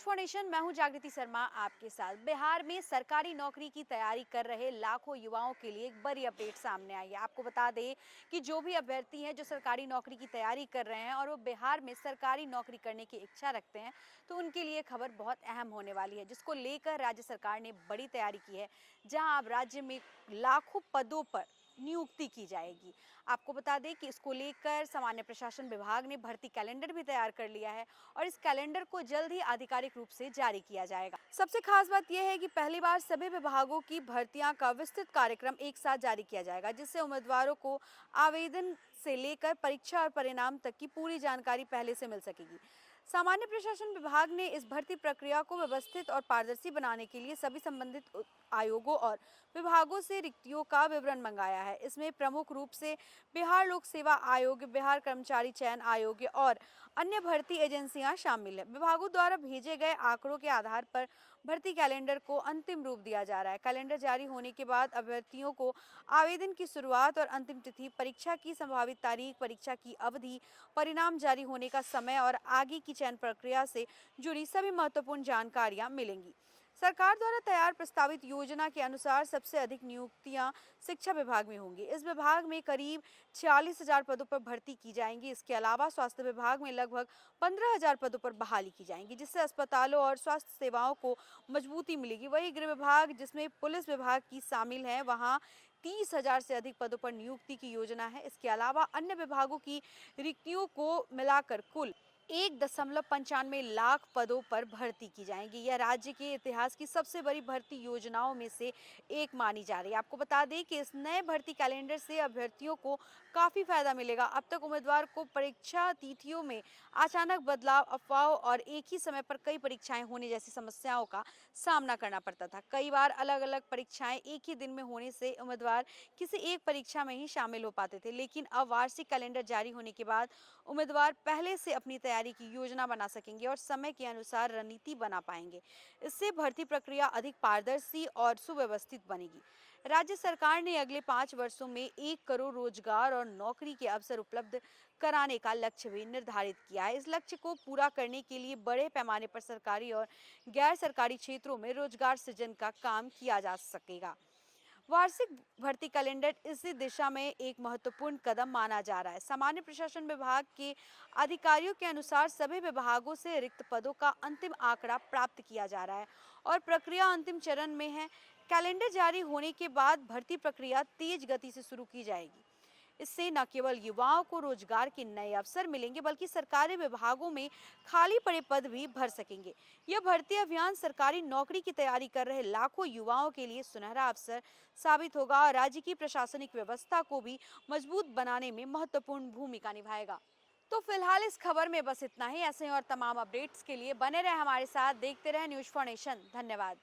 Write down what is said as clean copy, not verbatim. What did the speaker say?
For nation, मैं हूं जागृति शर्मा आपके साथ। बिहार में सरकारी नौकरी की तैयारी कर रहे लाखों युवाओं के लिए एक बड़ी अपडेट सामने आई है। आपको बता दें कि जो भी अभ्यर्थी हैं जो सरकारी नौकरी की तैयारी कर रहे हैं और वो बिहार में सरकारी नौकरी करने की इच्छा रखते हैं, तो उनके लिए खबर बहुत अहम होने वाली है, जिसको लेकर राज्य सरकार ने बड़ी तैयारी की है, जहां अब राज्य में लाखों पदों पर नियुक्ति की जाएगी। आपको बता दें कि इसको लेकर सामान्य प्रशासन विभाग ने भर्ती कैलेंडर भी तैयार कर लिया है और इस कैलेंडर को जल्द ही आधिकारिक रूप से जारी किया जाएगा। सबसे खास बात यह है कि पहली बार सभी विभागों की भर्तियां का विस्तृत कार्यक्रम एक साथ जारी किया जाएगा, जिससे उम्मीदवारों को आवेदन से लेकर परीक्षा और परिणाम तक की पूरी जानकारी पहले से मिल सकेगी। सामान्य प्रशासन विभाग ने इस भर्ती प्रक्रिया को व्यवस्थित और पारदर्शी बनाने के लिए सभी संबंधित आयोगों और विभागों से रिक्तियों का विवरण मंगाया है। इसमें प्रमुख रूप से बिहार लोक सेवा आयोग, बिहार कर्मचारी चयन आयोग और अन्य भर्ती एजेंसियां शामिल हैं। विभागों द्वारा भेजे गए आंकड़ों के आधार पर भर्ती कैलेंडर को अंतिम रूप दिया जा रहा है। कैलेंडर जारी होने के बाद अभ्यर्थियों को आवेदन की शुरुआत और अंतिम तिथि, परीक्षा की संभावित तारीख, परीक्षा की अवधि, परिणाम जारी होने का समय और आगे की चयन प्रक्रिया से जुड़ी सभी महत्वपूर्ण जानकारियां मिलेंगी। सरकार द्वारा तैयार प्रस्तावित योजना के अनुसार सबसे अधिक नियुक्तियां शिक्षा विभाग में होंगी। इस विभाग में करीब 46,000 पदों पर भर्ती की जाएंगी। इसके अलावा स्वास्थ्य विभाग में लगभग 15,000 पदों पर बहाली की जाएंगी, जिससे अस्पतालों और स्वास्थ्य सेवाओं को मजबूती मिलेगी। वहीं गृह विभाग, जिसमें पुलिस विभाग की शामिल है, वहाँ 30,000 से अधिक पदों पर नियुक्ति की योजना है। इसके अलावा अन्य विभागों की रिक्तियों को मिलाकर कुल 1.95 लाख पदों पर भर्ती की जाएंगी। यह राज्य के इतिहास की सबसे बड़ी भर्ती योजनाओं में से एक मानी जा रही है। आपको बता दें कि इस नए भर्ती कैलेंडर से अभ्यर्थियों को काफ़ी फायदा मिलेगा। अब तक उम्मीदवार को परीक्षा तिथियों में अचानक बदलाव, अफवाहों और एक ही समय पर कई परीक्षाएं होने जैसी समस्याओं का सामना करना पड़ता था। कई बार अलग अलग परीक्षाएं एक ही दिन में होने से उम्मीदवार किसी एक परीक्षा में ही शामिल हो पाते थे, लेकिन अब वार्षिक कैलेंडर जारी होने के बाद उम्मीदवार पहले से अपनी तैयारी की योजना बना सकेंगे और समय के अनुसार रणनीति बना पाएंगे। इससे भर्ती प्रक्रिया अधिक पारदर्शी और सुव्यवस्थित बनेगी। राज्य सरकार ने अगले 5 वर्षों में 1 करोड़ रोजगार और नौकरी के अवसर उपलब्ध कराने का लक्ष्य भी निर्धारित किया है। इस लक्ष्य को पूरा करने के लिए बड़े पैमाने पर सरकारी और गैर सरकारी क्षेत्रों में रोजगार सृजन का काम किया जा सकेगा। वार्षिक भर्ती कैलेंडर इसी दिशा में एक महत्वपूर्ण कदम माना जा रहा है। सामान्य प्रशासन विभाग के अधिकारियों के अनुसार सभी विभागों से रिक्त पदों का अंतिम आंकड़ा प्राप्त किया जा रहा है और प्रक्रिया अंतिम चरण में है। कैलेंडर जारी होने के बाद भर्ती प्रक्रिया तेज गति से शुरू की जाएगी। इससे न केवल युवाओं को रोजगार के नए अवसर मिलेंगे, बल्कि सरकारी विभागों में खाली पड़े पद भी भर सकेंगे। यह भर्ती अभियान सरकारी नौकरी की तैयारी कर रहे लाखों युवाओं के लिए सुनहरा अवसर साबित होगा और राज्य की प्रशासनिक व्यवस्था को भी मजबूत बनाने में महत्वपूर्ण भूमिका निभाएगा। तो फिलहाल इस खबर में बस इतना ही। ऐसे और तमाम अपडेट्स के लिए बने रहे हमारे साथ, देखते रहे न्यूज़ फॉर नेशन। धन्यवाद।